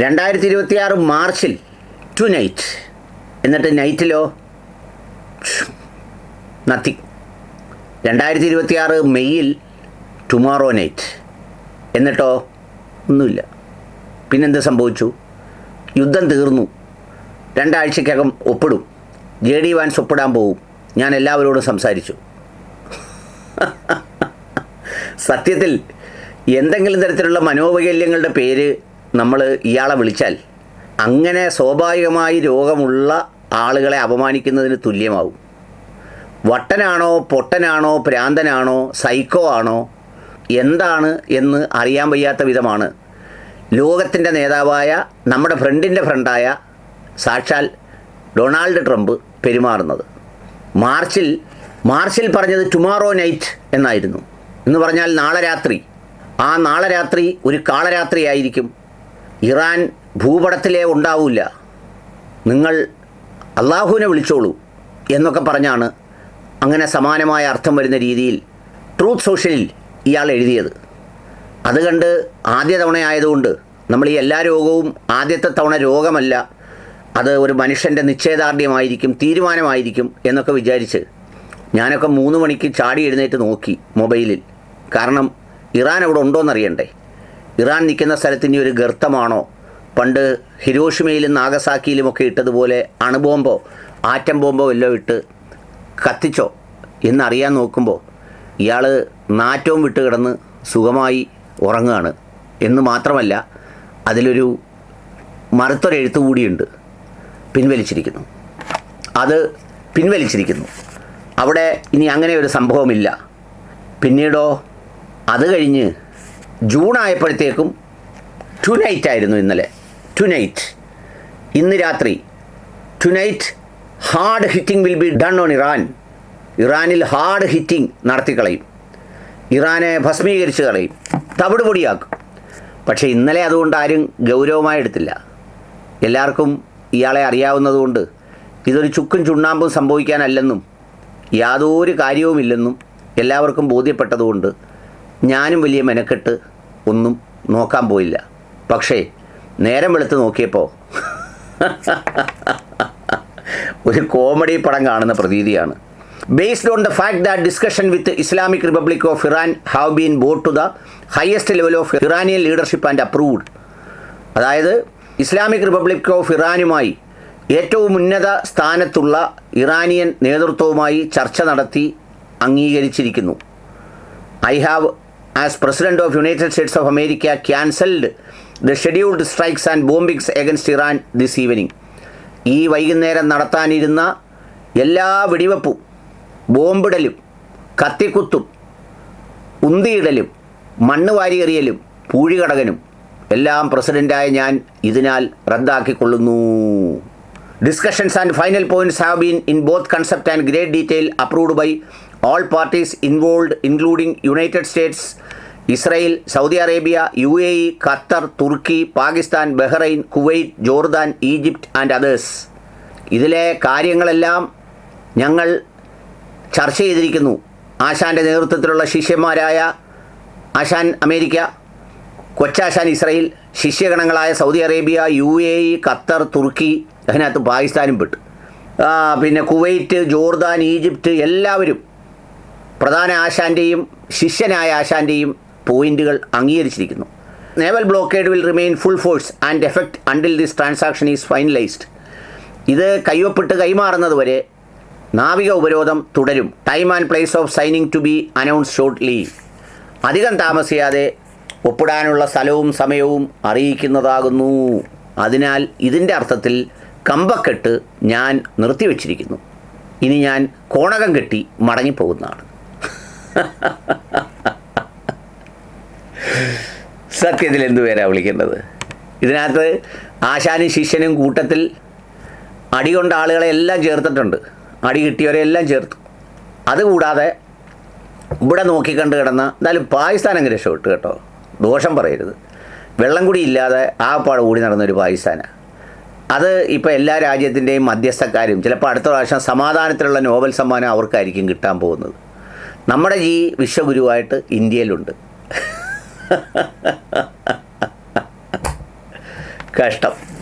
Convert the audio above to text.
2026 മാർച്ചിൽ to night, എന്നിട്ട് നൈറ്റിലോ nothing. 2026 മെയ്യിൽ ടുമോറോ നൈറ്റ്, എന്നിട്ടോ ഒന്നുമില്ല. പിന്നെന്ത് സംഭവിച്ചു? യുദ്ധം തീർന്നു, 2 ആഴ്ചക്കകം ഒപ്പിടും, JD വാൻസ് ഒപ്പിടാൻ പോവും. ഞാൻ എല്ലാവരോടും സംസാരിച്ചു. സത്യത്തിൽ എന്തെങ്കിലും തരത്തിലുള്ള മനോവൈകല്യങ്ങളുടെ പേര് നമ്മൾ ഇയാളെ വിളിച്ചാൽ അങ്ങനെ സ്വാഭാവികമായി രോഗമുള്ള ആളുകളെ അപമാനിക്കുന്നതിന് തുല്യമാവും. വട്ടനാണോ പൊട്ടനാണോ ഭ്രാന്തനാണോ സൈക്കോ ആണോ എന്താണ് എന്ന് അറിയാൻ വയ്യാത്ത വിധമാണ് ലോകത്തിൻ്റെ നേതാവായ നമ്മുടെ ഫ്രണ്ടിൻ്റെ ഫ്രണ്ടായ സാക്ഷാൽ ഡൊണാൾഡ് ട്രംപ് പെരുമാറുന്നത്. മാർച്ചിൽ പറഞ്ഞത് ടുമോറോ നൈറ്റ് എന്നായിരുന്നു. എന്ന് പറഞ്ഞാൽ നാളെ രാത്രി. ആ നാളെ രാത്രി ഒരു കാളരാത്രിയായിരിക്കും. ഇറാൻ ഭൂപടത്തിലേ ഉണ്ടാവില്ല, നിങ്ങൾ അള്ളാഹുവിനെ വിളിച്ചോളൂ എന്നൊക്കെ പറഞ്ഞാണ് അങ്ങനെ സമാനമായ അർത്ഥം വരുന്ന രീതിയിൽ ട്രൂത്ത് സോഷ്യലിൽ ഇയാൾ എഴുതിയത്. അത് കണ്ട് ആദ്യ തവണ ആയതുകൊണ്ട് നമ്മൾ ഈ എല്ലാ രോഗവും ആദ്യത്തെ തവണ രോഗമല്ല, അത് ഒരു മനുഷ്യൻ്റെ നിശ്ചയദാർഢ്യമായിരിക്കും, തീരുമാനമായിരിക്കും എന്നൊക്കെ വിചാരിച്ച് ഞാനൊക്കെ 3 മണിക്ക് ചാടി എഴുന്നേറ്റ് നോക്കി മൊബൈലിൽ. കാരണം ഇറാൻ അവിടെ ഉണ്ടോയെന്നറിയണ്ടേ. ഇറാൻ നിൽക്കുന്ന സ്ഥലത്ത് ഇനി ഒരു ഗർത്തമാണോ, പണ്ട് ഹിരോഷിമയിലും നാഗസാക്കിയിലുമൊക്കെ ഇട്ടതുപോലെ അണുബോംബോ ആറ്റം ബോംബോ വല്ലതും ഇട്ട് കത്തിച്ചോ എന്നറിയാൻ നോക്കുമ്പോൾ ഇയാൾ നാറ്റവും വിട്ട് കിടന്ന് സുഖമായി ഉറങ്ങുകയാണ്. എന്ന് മാത്രമല്ല അതിലൊരു മറുത്തൊരെഴുത്തു കൂടിയുണ്ട്, പിൻവലിച്ചിരിക്കുന്നു. അത് പിൻവലിച്ചിരിക്കുന്നു. അവിടെ ഇനി അങ്ങനെ ഒരു സംഭവമില്ല. പിന്നീടോ അത് കഴിഞ്ഞ് ജൂൺ ആയപ്പോഴത്തേക്കും ടു നൈറ്റ് ആയിരുന്നു. ഇന്നലെ ടു നൈറ്റ്, ഇന്ന് രാത്രി tonight hard hitting will be done on Iran. ഇറാനിൽ ഹാർഡ് ഹിറ്റിംഗ് നടത്തിക്കളയും, ഇറാനെ ഭസ്മീകരിച്ച് കളയും, തവിട് പൊടിയാക്കും. പക്ഷേ ഇന്നലെ അതുകൊണ്ട് ആരും ഗൗരവമായി എടുത്തില്ല. എല്ലാവർക്കും ഇയാളെ അറിയാവുന്നതുകൊണ്ട് ഇതൊരു ചുക്കും ചുണ്ണാമ്പും സംഭവിക്കാനല്ലെന്നും യാതൊരു കാര്യവുമില്ലെന്നും എല്ലാവർക്കും ബോധ്യപ്പെട്ടതുകൊണ്ട് ഞാനും വലിയ മെനക്കെട്ട് ഒന്നും നോക്കാൻ പോയില്ല. പക്ഷേ നേരം വെളുത്ത് നോക്കിയപ്പോൾ ഒരു കോമഡി പടം കാണുന്ന പ്രതീതിയാണ്. Based on the fact that discussion with the Islamic Republic of Iran have been brought to the highest level of Iranian leadership and approved. അതായത് ഇസ്ലാമിക് റിപ്പബ്ലിക് ഓഫ് ഇറാനുമായി ഏറ്റവും ഉന്നത സ്ഥാനത്തുള്ള ഇറാനിയൻ നേതൃത്വവുമായി ചർച്ച നടത്തി അംഗീകരിച്ചിരിക്കുന്നു. I have, as President of United States of America, cancelled the scheduled strikes and bombings against Iran this evening. ഈ വൈകുന്നേരം നടത്താനിരുന്ന എല്ലാ വെടിവെപ്പും ബോംബിടലും കത്തിക്കുത്തും ഉന്തിയിടലും മണ്ണ് വാരിയെറിയലും പൂഴികടകനും എല്ലാം പ്രസിഡൻ്റായ ഞാൻ ഇതിനാൽ റദ്ദാക്കിക്കൊള്ളുന്നു. Discussions and final points have been in both concept and great detail approved by all parties involved, including United States, Israel, Saudi Arabia, UAE, Qatar, Turkey, Pakistan, Bahrain, Kuwait, Jordan, Egypt and others. ഇതിലെ കാര്യങ്ങളെല്ലാം ഞങ്ങൾ ചർച്ച ചെയ്തിരിക്കുന്നു. ആശാൻ്റെ നേതൃത്വത്തിലുള്ള ശിഷ്യന്മാരായ ആശാൻ America, കൊച്ചാശാൻ ഇസ്രായേൽ, ശിഷ്യഗണങ്ങളായ Saudi Arabia, UAE, Qatar, Turkey, അതിനകത്ത് പാകിസ്ഥാനും പെട്ടു, പിന്നെ കുവൈറ്റ്, ജോർദാൻ, ഈജിപ്റ്റ്, എല്ലാവരും പ്രധാന ആശാൻ്റെയും ശിഷ്യനായ ആശാൻ്റെയും പോയിൻ്റുകൾ അംഗീകരിച്ചിരിക്കുന്നു. Naval blockade will remain full force and effect until this transaction is finalised. ഇത് കൈവപ്പിട്ട് കൈമാറുന്നത് വരെ നാവിക ഉപരോധം തുടരും. Time and place of signing to be announce shortly. അധികം താമസിയാതെ ഒപ്പിടാനുള്ള സ്ഥലവും സമയവും അറിയിക്കുന്നതാകുന്നു. അതിനാൽ ഇതിൻ്റെ അർത്ഥത്തിൽ കമ്പക്കെട്ട് ഞാൻ നിർത്തിവെച്ചിരിക്കുന്നു. ഇനി ഞാൻ കോണകം കെട്ടി മടങ്ങിപ്പോകുന്നതാണ്. സത്യത്തിൽ എന്തുപേരാ വിളിക്കേണ്ടത്? ഇതിനകത്ത് ആശാനും ശിഷ്യനും കൂട്ടത്തിൽ അടി കൊണ്ട ആളുകളെ എല്ലാം ചേർത്തിട്ടുണ്ട്, അടി കിട്ടിയവരെ എല്ലാം ചേർത്തു. അതുകൂടാതെ ഇവിടെ നോക്കിക്കണ്ട് കിടന്ന എന്തായാലും പാകിസ്ഥാൻ അങ്ങ് രക്ഷപ്പെട്ടു കേട്ടോ, ദോഷം പറയരുത്. വെള്ളം കൂടി ഇല്ലാതെ ആപ്പാട് കൂടി നടന്നൊരു പാകിസ്ഥാനാണ്. അത് ഇപ്പോൾ എല്ലാ രാജ്യത്തിൻ്റെയും മധ്യസ്ഥക്കാരും ചിലപ്പോൾ അടുത്ത പ്രാവശ്യം സമാധാനത്തിലുള്ള നോബൽ സമ്മാനം അവർക്കായിരിക്കും കിട്ടാൻ പോകുന്നത്. നമ്മുടെ ഈ വിശ്വഗുരുവായിട്ട് ഇന്ത്യയിലുണ്ട്. കഷ്ടം.